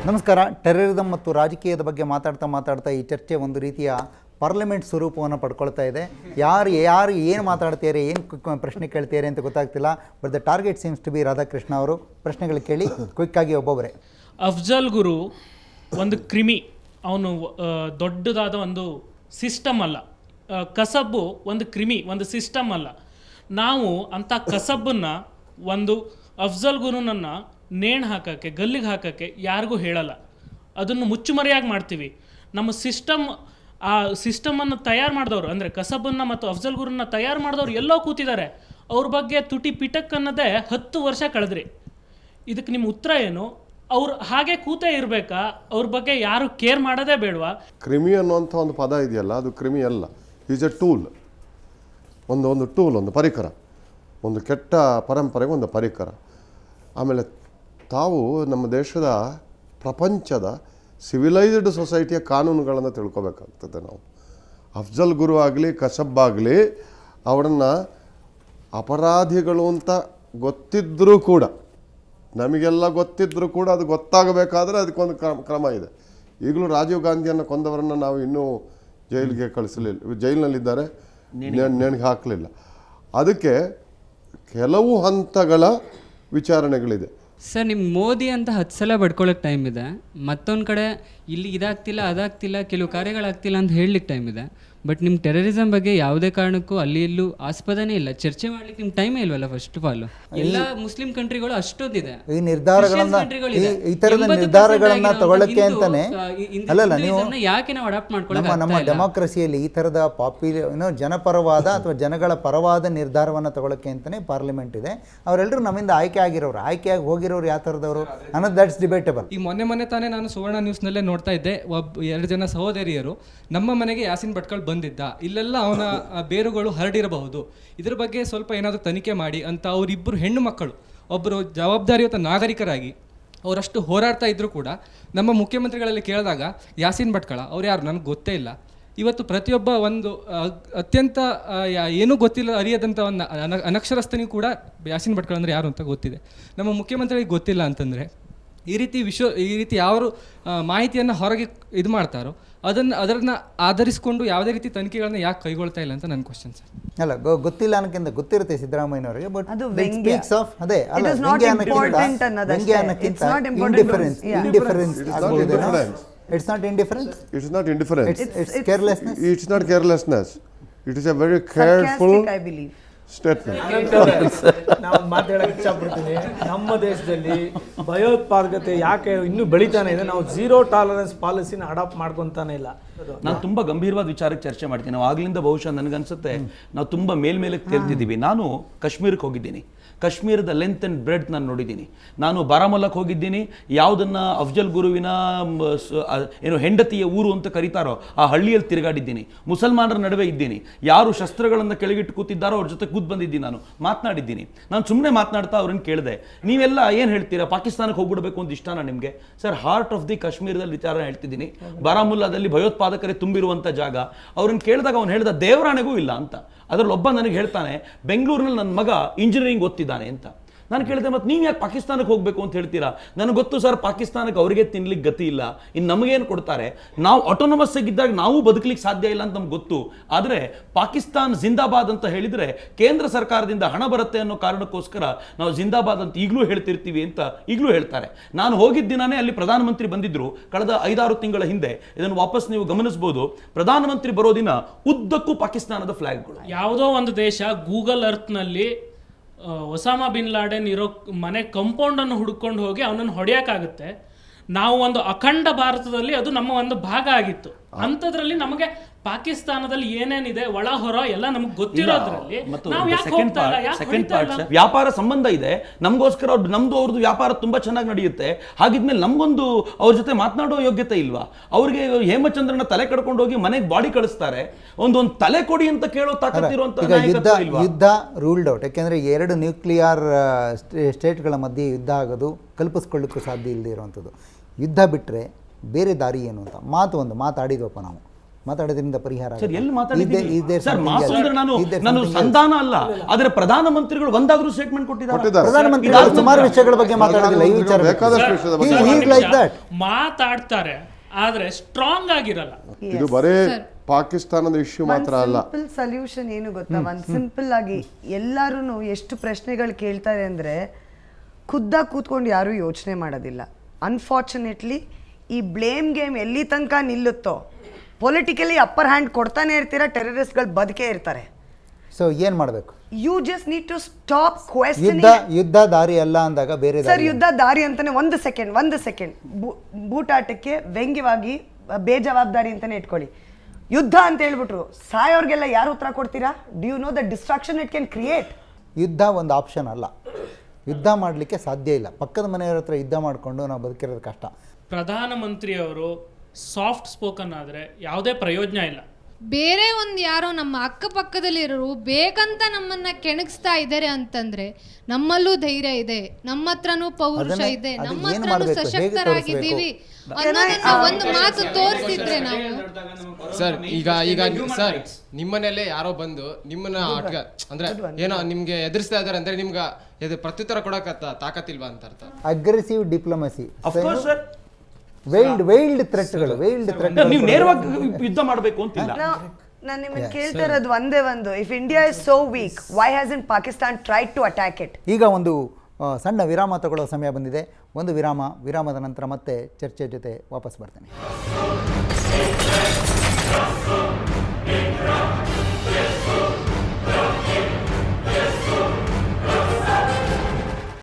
ನಮಸ್ಕಾರ. ಟೆರರಿಸಮ್ ಮತ್ತು ರಾಜಕೀಯದ ಬಗ್ಗೆ ಮಾತಾಡ್ತಾ ಈ ಚರ್ಚೆ ಒಂದು ರೀತಿಯ ಪಾರ್ಲಿಮೆಂಟ್ ಸ್ವರೂಪವನ್ನು ಪಡ್ಕೊಳ್ತಾ ಇದೆ. ಯಾರು ಏನು ಮಾತಾಡ್ತಾರೆ, ಏನು ಪ್ರಶ್ನೆ ಕೇಳ್ತಾರೆ ಅಂತ ಗೊತ್ತಾಗ್ತಿಲ್ಲ. But the target seems to be Radhakrishna ಅವರು. ಪ್ರಶ್ನೆಗಳು ಕೇಳಿ ಕ್ವಿಕ್ಕಾಗಿ ಒಬ್ಬೊಬ್ಬರೇ. ಅಫ್ಜಲ್ ಗುರು ಒಂದು ಕ್ರಿಮಿ, ಅವನು ದೊಡ್ಡದಾದ ಒಂದು ಸಿಸ್ಟಮ್ ಅಲ್ಲ. ಕಸಬು ಒಂದು ಕ್ರಿಮಿ, ಒಂದು ಸಿಸ್ಟಮ್ ಅಲ್ಲ. ನಾವು ಅಂಥ ಕಸಬನ್ನು ಒಂದು ಅಫ್ಜಲ್ ಗುರುನನ್ನು ನೇಣು ಹಾಕೋಕ್ಕೆ, ಗಲ್ಲಿಗೆ ಹಾಕೋಕ್ಕೆ ಯಾರಿಗೂ ಹೇಳಲ್ಲ. ಅದನ್ನು ಮುಚ್ಚುಮರೆಯಾಗಿ ಮಾಡ್ತೀವಿ. ನಮ್ಮ ಆ ಸಿಸ್ಟಮನ್ನು ತಯಾರು ಮಾಡಿದವರು, ಅಂದರೆ ಕಸಬನ್ನು ಮತ್ತು ಅಫ್ಜಲ್ ಗುರುನ ತಯಾರು ಮಾಡಿದವರು ಎಲ್ಲೋ ಕೂತಿದ್ದಾರೆ. ಅವ್ರ ಬಗ್ಗೆ ತುಟಿ ಪಿಟಕ್ ಅನ್ನೋದೇ 10 ವರ್ಷ ಕಳೆದ್ರಿ. ಇದಕ್ಕೆ ನಿಮ್ಮ ಉತ್ತರ ಏನು? ಅವ್ರು ಹಾಗೆ ಕೂತೇ ಇರಬೇಕಾ? ಅವ್ರ ಬಗ್ಗೆ ಯಾರು ಕೇರ್ ಮಾಡೋದೇ ಬೇಡವಾ? ಕ್ರಿಮಿ ಅನ್ನುವಂಥ ಒಂದು ಪದ ಇದೆಯಲ್ಲ, ಅದು ಕ್ರಿಮಿ ಅಲ್ಲ. Is A tool. ಒಂದು ಟೂಲ್, ಒಂದು ಪರಿಕರ, ಒಂದು ಕೆಟ್ಟ ಪರಂಪರೆಗೆ ಒಂದು ಪರಿಕರ. ಆಮೇಲೆ ತಾವು ನಮ್ಮ ದೇಶದ ಪ್ರಪಂಚದ ಸಿವಿಲೈಸ್ಡ್ ಸೊಸೈಟಿಯ ಕಾನೂನುಗಳನ್ನು ತಿಳ್ಕೊಬೇಕಾಗ್ತದೆ. ನಾವು ಅಫ್ಜಲ್ ಗುರು ಆಗಲಿ ಕಸಬ್ ಆಗಲಿ ಅವರನ್ನು ಅಪರಾಧಿಗಳು ಅಂತ ಗೊತ್ತಿದ್ದರೂ ಕೂಡ, ನಮಗೆಲ್ಲ ಗೊತ್ತಿದ್ದರೂ ಕೂಡ ಅದು ಗೊತ್ತಾಗಬೇಕಾದ್ರೆ ಅದಕ್ಕೊಂದು ಕ್ರಮ ಇದೆ. ಈಗಲೂ ರಾಜೀವ್ ಗಾಂಧಿಯನ್ನು ಕೊಂದವರನ್ನು ನಾವು ಇನ್ನೂ ಜೈಲಿಗೆ ಕಳಿಸಲಿಲ್ಲ, ಜೈಲಿನಲ್ಲಿದ್ದಾರೆ, ನೇಣಿಗೆ ಹಾಕಲಿಲ್ಲ. ಅದಕ್ಕೆ ಕೆಲವು ಹಂತಗಳ ವಿಚಾರಣೆಗಳಿದೆ. ಸರ್, ನಿಮ್ಗೆ ಮೋದಿ ಅಂತ 10 ಸಲ ಬಡ್ಕೊಳ್ಳೋಕೆ ಟೈಮ್ ಇದೆ. ಮತ್ತೊಂದು ಕಡೆ ಇಲ್ಲಿ ಇದಾಗ್ತಿಲ್ಲ ಅದಾಗ್ತಿಲ್ಲ, ಕೆಲವು ಕಾರ್ಯಗಳಾಗ್ತಿಲ್ಲ ಅಂತ ಹೇಳಲಿಕ್ಕೆ ಟೈಮ್ ಇದೆ. ಬಟ್ ನಿಮ್ಮ ಟೆರರಿಸಮ್ ಬಗ್ಗೆ ಯಾವುದೇ ಕಾರಣಕ್ಕೂ ಅಲ್ಲಿ ಎಲ್ಲೂ ಆಸ್ಪದನೇ ಇಲ್ಲ. ಚರ್ಚೆ ಮಾಡ್ಲಿಕ್ಕೆ ನಿಮ್ಗೆ ಟೈಮೇ ಇಲ್ವಲ್ಲ. ಫಸ್ಟ್ ಆಫ್ ಆಲ್ ಎಲ್ಲ ಮುಸ್ಲಿಂ ಕಂಟ್ರಿಗಳು ಅಷ್ಟೊಂದಿದೆ. ಈ ನಿರ್ಧಾರಗಳನ್ನ, ಈ ಥರದ ನಿರ್ಧಾರಗಳನ್ನ ತಗೊಳ್ಳಕ್ಕೆ ಅಂತಾನೆ ಅಲ್ಲಲ್ಲ, ನೀವು ಯಾಕೆ ನಾವು ಅಡಾಪ್ಟ್ ಮಾಡ್ಕೊಳ್ಳೋಕೆ ನಮ್ಮ ಡೆಮಾಕ್ರಸಿಯಲ್ಲಿ ಈ ಥರದ ಜನಪರವಾದ ಅಥವಾ ಜನಗಳ ಪರವಾದ ನಿರ್ಧಾರವನ್ನು ತಗೊಳ್ಳಕ್ಕೆ ಅಂತಾನೆ ಪಾರ್ಲಿಮೆಂಟ್ ಇದೆ. ಅವರೆಲ್ಲರೂ ನಮ್ಮಿಂದ ಆಯ್ಕೆಯಾಗಿ ಹೋಗಿರೋರು ಯಾವ ಥರದವರು ಅನ್ನೋದು ದಟ್ಸ್ ಡಿಬೇಟಬಲ್. ಈ ಮೊನ್ನೆ ತಾನೇ ನಾನು ಸುವರ್ಣ ನ್ಯೂಸ್ನಲ್ಲೇ ನೋಡ್ತಾ ಇದ್ದೆ. 2 ಜನ ಸಹೋದರಿಯರು ನಮ್ಮ ಮನೆಗೆ ಯಾಸಿನ್ ಭಟ್ಕಳ್ ಬಂದಿದ್ದ, ಇಲ್ಲೆಲ್ಲ ಅವನ ಬೇರುಗಳು ಹರಡಿರಬಹುದು, ಇದ್ರ ಬಗ್ಗೆ ಸ್ವಲ್ಪ ಏನಾದರೂ ತನಿಖೆ ಮಾಡಿ ಅಂತ ಅವರಿಬ್ಬರು ಹೆಣ್ಣು ಮಕ್ಕಳು, ಒಬ್ಬರು ಜವಾಬ್ದಾರಿಯುತ ನಾಗರಿಕರಾಗಿ ಅವರಷ್ಟು ಹೋರಾಡ್ತಾ ಇದ್ರು ಕೂಡ ನಮ್ಮ ಮುಖ್ಯಮಂತ್ರಿಗಳಲ್ಲಿ ಕೇಳಿದಾಗ ಯಾಸಿನ್ ಭಟ್ಕಳ ಅವ್ರು ಯಾರು ನನಗೆ ಗೊತ್ತೇ ಇಲ್ಲ. ಇವತ್ತು ಪ್ರತಿಯೊಬ್ಬ ಒಂದು ಅತ್ಯಂತ ಏನೂ ಗೊತ್ತಿಲ್ಲ ಅರಿಯದಂಥ ಒಂದು ಅನಕ್ಷರಸ್ಥನಿಗೂ ಕೂಡ ಯಾಸಿನ್ ಭಟ್ಕಳ ಅಂದರೆ ಯಾರು ಅಂತ ಗೊತ್ತಿದೆ. ನಮ್ಮ ಮುಖ್ಯಮಂತ್ರಿಗಳಿಗೆ ಗೊತ್ತಿಲ್ಲ ಅಂತಂದರೆ ಈ ರೀತಿ ಯಾರು ಮಾಹಿತಿಯನ್ನು ಹೊರಗೆ ಇದು ಮಾಡ್ತಾರೋ ಅದನ್ನು ಆಧರಿಸಿಕೊಂಡು ಯಾವುದೇ ರೀತಿ ತನಿಖೆಗಳನ್ನ ಯಾಕೆ ಕೈಗೊಳ್ತಾ ಇಲ್ಲ ಅಂತ ನನ್ನ ಕ್ವಶನ್ ಸರ್. ಅಲ್ಲ, ಗೊತ್ತಿಲ್ಲ ಅನ್ನೋಕ್ಕಿಂತ ಗೊತ್ತಿರುತ್ತೆ ಸಿದ್ದರಾಮಯ್ಯನವರಿಗೆ. But It's not indifference. It's not indifference. It's carelessness. It's not carelessness. It is a very careful statement. ನಾವು ಮಾತಾಡಕ್ಕೆ ಇಷ್ಟಪಡ್ತೀನಿ. ನಮ್ಮ ದೇಶದಲ್ಲಿ ಭಯೋತ್ಪಾದಕತೆ ಯಾಕೆ ಇನ್ನೂ ಬೆಳೀತಾನೆ ಇದೆ? ನಾವು 0 ಟಾಲರೆನ್ಸ್ ಪಾಲಿಸಿನ ಅಡಾಪ್ಟ್ ಮಾಡ್ಕೊತಾನೆ ಇಲ್ಲ. ನಾನು ತುಂಬ ಗಂಭೀರವಾದ ವಿಚಾರಕ್ಕೆ ಚರ್ಚೆ ಮಾಡ್ತೀನಿ. ನಾವು ಆಗ್ಲಿಂದ ಬಹುಶಃ ನನಗನ್ಸುತ್ತೆ ನಾವು ತುಂಬ ಮೇಲ್ಮೇಲಕ್ಕೆ ತೇಲ್ತಿದ್ದೀವಿ. ನಾನು ಕಾಶ್ಮೀರಕ್ಕೆ ಹೋಗಿದ್ದೀನಿ. ಕಾಶ್ಮೀರದ ಲೆಂತ್ ಆ್ಯಂಡ್ ಬ್ರೆಡ್ ನಾನು ನೋಡಿದ್ದೀನಿ. ನಾನು ಬಾರಾಮುಲ್ಲಾಕ್ಕೆ ಹೋಗಿದ್ದೀನಿ. ಯಾವುದನ್ನು ಅಫ್ಜಲ್ ಗುರುವಿನ ಹೆಂಡತಿಯ ಊರು ಅಂತ ಕರೀತಾರೋ ಆ ಹಳ್ಳಿಯಲ್ಲಿ ತಿರುಗಾಡಿದ್ದೀನಿ. ಮುಸಲ್ಮಾನರ ನಡುವೆ ಇದ್ದೀನಿ. ಯಾರು ಶಸ್ತ್ರಗಳನ್ನು ಕೆಳಗಿಟ್ಟು ಕೂತಿದ್ದಾರೋ ಅವ್ರ ಜೊತೆ ಕೂತ್ ಬಂದಿದ್ದೀನಿ. ನಾನು ಮಾತನಾಡಿದ್ದೀನಿ. ನಾನು ಸುಮ್ಮನೆ ಮಾತನಾಡ್ತಾ ಅವ್ರನ್ನ ಕೇಳಿದೆ, ನೀವೆಲ್ಲ ಏನು ಹೇಳ್ತೀರಾ, ಪಾಕಿಸ್ತಾನಕ್ಕೆ ಹೋಗ್ಬಿಡ್ಬೇಕು ಅಂತ ಇಷ್ಟನಾ ನಿಮಗೆ? ಸರ್, ಹಾರ್ಟ್ ಆಫ್ ದಿ ಕಾಶ್ಮೀರದಲ್ಲಿ ವಿಚಾರ ಹೇಳ್ತಿದ್ದೀನಿ. ಬಾರಾಮುಲ್ಲಾದಲ್ಲಿ ಭಯೋತ್ಪಾದಕರೇ ತುಂಬಿರುವಂಥ ಜಾಗ. ಅವ್ರನ್ನ ಕೇಳಿದಾಗ ಅವ್ನು ಹೇಳಿದ ದೇವರಾಣೆಗೂ ಇಲ್ಲ ಅಂತ. ಅದರಲ್ಲಿ ಒಬ್ಬ ನನಗೆ ಹೇಳ್ತಾನೆ, ಬೆಂಗಳೂರಿನಲ್ಲಿ ನನ್ನ ಮಗ ಇಂಜಿನಿಯರಿಂಗ್ ಓದ್ತಿದ್ದಾನೆ ಅಂತ. ನಾನು ಕೇಳಿದೆ, ಮತ್ತು ನೀವು ಯಾಕೆ ಪಾಕಿಸ್ತಾನಕ್ಕೆ ಹೋಗಬೇಕು ಅಂತ ಹೇಳ್ತೀರಾ? ನನಗೆ ಗೊತ್ತು ಸರ್, ಪಾಕಿಸ್ತಾನಕ್ಕೆ ಅವರಿಗೆ ತಿನ್ಲಿಕ್ಕೆ ಗತಿ ಇಲ್ಲ, ಇನ್ನು ನಮಗೇನು ಕೊಡ್ತಾರೆ, ನಾವು ಆಟೋನಮಸ್ ಆಗಿದ್ದಾಗ ನಾವು ಬದುಕಲಿಕ್ಕೆ ಸಾಧ್ಯ ಇಲ್ಲ ಅಂತ ನಮ್ಗೆ ಗೊತ್ತು. ಆದರೆ ಪಾಕಿಸ್ತಾನ್ ಜಿಂದಾಬಾದ್ ಅಂತ ಹೇಳಿದರೆ ಕೇಂದ್ರ ಸರ್ಕಾರದಿಂದ ಹಣ ಬರುತ್ತೆ ಅನ್ನೋ ಕಾರಣಕ್ಕೋಸ್ಕರ ನಾವು ಜಿಂದಾಬಾದ್ ಅಂತ ಈಗಲೂ ಹೇಳ್ತಿರ್ತೀವಿ ಅಂತ ಈಗಲೂ ಹೇಳ್ತಾರೆ. ನಾನು ಹೋಗಿದ್ದ ದಿನಾನೇ ಅಲ್ಲಿ ಪ್ರಧಾನಮಂತ್ರಿ ಬಂದಿದ್ರು, ಕಳೆದ 5-6 ತಿಂಗಳ ಹಿಂದೆ. ಇದನ್ನು ವಾಪಸ್ ನೀವು ಗಮನಿಸಬಹುದು. ಪ್ರಧಾನಮಂತ್ರಿ ಬರೋ ದಿನ ಉದ್ದಕ್ಕೂ ಪಾಕಿಸ್ತಾನದ ಫ್ಲಾಗ್ಗಳು. ಯಾವುದೋ ಒಂದು ದೇಶ ಗೂಗಲ್ ಅರ್ತ್ನಲ್ಲಿ ಒಸಾಮಾ ಬಿನ್ ಲಾಡೆನ್ ಇರೋ ಮನೆ ಕಂಪೌಂಡನ್ನು ಹುಡ್ಕೊಂಡು ಹೋಗಿ ಅವನನ್ನು ಹೊಡೆಯೋಕ್ಕಾಗುತ್ತೆ. ನಾವು ಒಂದು ಅಖಂಡ ಭಾರತದಲ್ಲಿ ಅದು ನಮ್ಮ ಒಂದು ಭಾಗ ಆಗಿತ್ತು. ಅಂಥದ್ರಲ್ಲಿ ನಮಗೆ ಪಾಕಿಸ್ತಾನದಲ್ಲಿ ಏನೇನಿದೆ ಒಳ ಹೊರ ಎಲ್ಲ ನಮಗೆ ಗೊತ್ತಿರೋದ್ರಲ್ಲಿ ವ್ಯಾಪಾರ ಸಂಬಂಧ ಇದೆ. ನಮಗೋಸ್ಕರ ನಮ್ದು ಅವ್ರದ್ದು ವ್ಯಾಪಾರ ತುಂಬಾ ಚೆನ್ನಾಗಿ ನಡೆಯುತ್ತೆ. ಹಾಗಿದ್ಮೇಲೆ ನಮ್ಗೊಂದು ಅವ್ರ ಜೊತೆ ಮಾತನಾಡೋ ಯೋಗ್ಯತೆ ಇಲ್ವಾ? ಅವ್ರಿಗೆ ಹೇಮಚಂದ್ರನ ತಲೆ ಕಡ್ಕೊಂಡು ಹೋಗಿ ಮನೆಗೆ ಬಾಡಿ ಕಳಿಸ್ತಾರೆ. ಒಂದು ತಲೆ ಕೊಡಿ ಅಂತ ಕೇಳೋ ತಾಕತ್ತಿರುವಂತ ಯುದ್ಧ ರೂಲ್ಡ್ ಔಟ್. ಯಾಕೆಂದ್ರೆ 2 ನ್ಯೂಕ್ಲಿಯರ್ ಸ್ಟೇಟ್ಗಳ ಮಧ್ಯೆ ಯುದ್ಧ ಆಗೋದು ಕಲ್ಪಿಸ್ಕೊಳ್ಳಿಕ್ಕೂ ಸಾಧ್ಯ ಇಲ್ಲದೆ ಇರುವಂಥದ್ದು. ಯುದ್ಧ ಬಿಟ್ಟರೆ ಬೇರೆ ದಾರಿ ಏನು ಅಂತ ಮಾತಾಡಿದ್ವಪ್ಪ ನಾವು. ಮಾತಾಡೋದ್ರಿಂದ ಪರಿಹಾರ ಸರ್ ಎಲ್ಲಿ Is ಮಾತಾಡಿದ್ದೀನಿ there sir something mass else? ಅಂದ್ರೆ ನಾನು Is there ನಾನು something else? ಸಂಧಾನ ಅಲ್ಲ ಆದ್ರೆ ಪ್ರಧಾನಮಂತ್ರಿಗಳು ಒಂದಾದ್ರೂ ಸ್ಟೇಟ್ಮೆಂಟ್ ಕೊಟ್ಟಿದ್ದಾರೆ ಪ್ರಧಾನಮಂತ್ರಿಗಳು ಸುಮಾರು ವಿಷಯಗಳ ಬಗ್ಗೆ ಮಾತಾಡೋದಿಲ್ಲ ಈ ವಿಚಾರ ಬೇಕಾದಷ್ಟು ವಿಷಯದ ಬಗ್ಗೆ He is like that. ಮಾತಾಡ್ತಾರೆ ಆದ್ರೆ ಸ್ಟ್ರಾಂಗ್ ಆಗಿರಲ್ಲ. ಇದು ಬರೇ ಪಾಕಿಸ್ತಾನದ ಇಶ್ಯೂ ಮಾತ್ರ ಅಲ್ಲ. ಸಿಂಪಲ್ ಸೊಲ್ಯೂಷನ್ ಏನು ಗೊತ್ತಾ, ಒಂದು ಸಿಂಪಲ್ ಆಗಿ ಎಲ್ಲರೂ ಎಷ್ಟು ಪ್ರಶ್ನೆಗಳು ಕೇಳ್ತಾರೆ ಅಂದರೆ ಖುದ್ದಾಗಿ ಕೂತ್ಕೊಂಡು ಯಾರೂ ಯೋಚನೆ ಮಾಡೋದಿಲ್ಲ. ಅನ್ಫಾರ್ಚುನೇಟ್ಲಿ ಈ ಬ್ಲೇಮ್ ಗೇಮ್ ಎಲ್ಲಿ ತನಕ ನಿಲ್ಲುತ್ತೋ ಪೊಲಿಟಿಕಲಿ ಅಪ್ಪರ್ ಹ್ಯಾಂಡ್ ಕೊಡ್ತಾನೆ ಇರ್ತೀರಾ, ಟೆರರಿಸ್ಟ್ಗಳು ಬದುಕೇ ಇರ್ತಾರೆ. ಸೊ ಏನು ಮಾಡಬೇಕು? You just need to stop ಯುದ್ಧ ದಾರಿ ಅಲ್ಲ ಅಂದಾಗ ಬೇರೆ ಸರ್, ಯುದ್ಧ ದಾರಿ ಅಂತಾನೆ ಒಂದು ಸೆಕೆಂಡ್ ಬೂಟಾಟಕ್ಕೆ ವ್ಯಂಗ್ಯವಾಗಿ ಬೇಜವಾಬ್ದಾರಿ ಅಂತಾನೆ ಇಟ್ಕೊಳ್ಳಿ. ಯುದ್ಧ ಅಂತ ಹೇಳ್ಬಿಟ್ರು ಸಾಯೋರ್ಗೆಲ್ಲ ಯಾರು ಉತ್ತರ ಕೊಡ್ತೀರಾ? Do you know the destruction it can create? ಯುದ್ಧ ಒಂದು ಆಪ್ಷನ್ ಅಲ್ಲ, ಯುದ್ಧ ಮಾಡಲಿಕ್ಕೆ ಸಾಧ್ಯ ಇಲ್ಲ. ಪಕ್ಕದ ಮನೆಯವ್ರ ಹತ್ರ ಯುದ್ಧ ಮಾಡಿಕೊಂಡು ನಾವು ಬದುಕಿರೋದು ಕಷ್ಟ. ಪ್ರಧಾನಮಂತ್ರಿಯವರು ಸಾಫ್ಟ್ ಸ್ಪೋಕನ್ ಆದರೆ ಯಾವುದೇ ಪ್ರಯೋಜನ ಇಲ್ಲ. ಬೇರೆ ಒಂದು ಯಾರೋ ನಮ್ಮ ಅಕ್ಕಪಕ್ಕದಲ್ಲಿರೋರು ಬೇಕಂತ ನಮ್ಮನ್ನ ಕೆಣಗಿಸ್ತಾ ಇದ್ದಾರೆ ಅಂತಂದ್ರೆ ನಮ್ಮಲ್ಲೂ ಧೈರ್ಯ ಇದೆ, ನಮ್ಮ ಹತ್ರನೂ ಪೌರುಷ ಇದೆ, ನಮ್ಮ ಹತ್ರನೂ ಸಶಕ್ತರಾಗಿದ್ದೀವಿ ಅನ್ನೋದನ್ನ ಒಂದು ಮಾತು ತೋರಿಸಿದ್ರೆ ನಾವು. ಸರ್ ಈಗ ಸರ್ ನಿಮ್ಮನೆಲ್ಲೇ ಯಾರೋ ಬಂದು ನಿಮ್ಮನ್ನ ಅಂದ್ರೆ ಏನೋ ನಿಮ್ಗೆ ಎದುರಿಸ್ತಾ ಇದಾರೆ ಅಂದ್ರೆ ನಿಮ್ಗೆ ಪ್ರತ್ಯುತ್ತರ ಕೊಡಕ ತಾಕತ್ತಿಲ್ವಾ ಅಂತ ಅರ್ಥ. ಅಗ್ರೆಸಿವ್ ಡಿಪ್ಲೊಮಸಿ, ಸರ್ ವೇಲ್ಡ್ ಥ್ರೆಟ್ಗಳು. ನೀವು ನೇರವಾಗಿ ಯುದ್ಧ ಮಾಡಬೇಕು ಅಂತಿಲ್ಲ. ನಾನು ನಿಮ್ಮನ್ನು ಕೇಳ್ತಾ ಇರೋದು ಒಂದೇ ಒಂದು, if India is so weak why hasn't Pakistan tried to attack it? ಈಗ ಒಂದು ಸಣ್ಣ ವಿರಾಮ ತಗೊಳ್ಳೋ ಸಮಯ ಬಂದಿದೆ. ಒಂದು ವಿರಾಮದ ನಂತರ ಮತ್ತೆ ಚರ್ಚೆ ಜೊತೆ ವಾಪಸ್ ಬರ್ತೇನೆ.